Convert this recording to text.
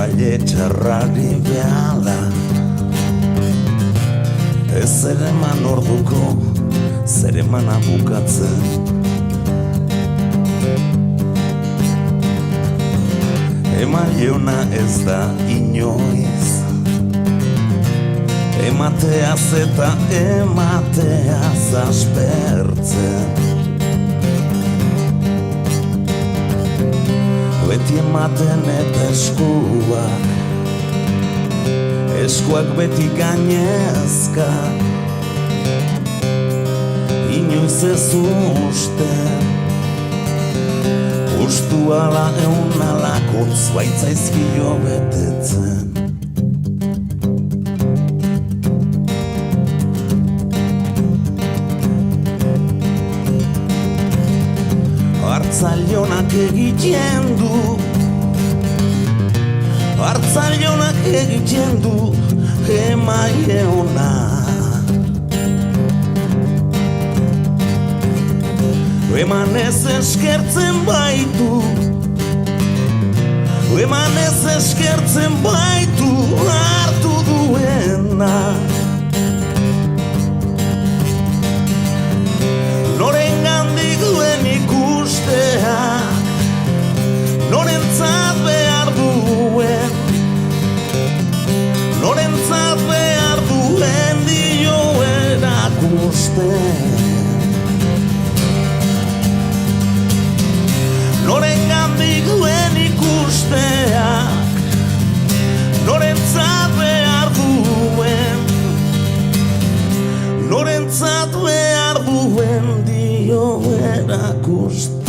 Epaile txarrari behala Ez ere eman orduko zer emana bukatzen Emaile ona ez da inoiz Emateaz eta emateaz aspertzen Beti ematen eta eskuak beti gainezka Inoiz ez ustu ala eun alakotz baitzaizkio betetzen Hartzailonak egiten du emaile ona Emanez eskertzen baitu hartu duena Norengandik duen ikusteak Norentzat behar duen dio erakusten Norengandik duen ikusteak Norentzat behar duen dio erakusten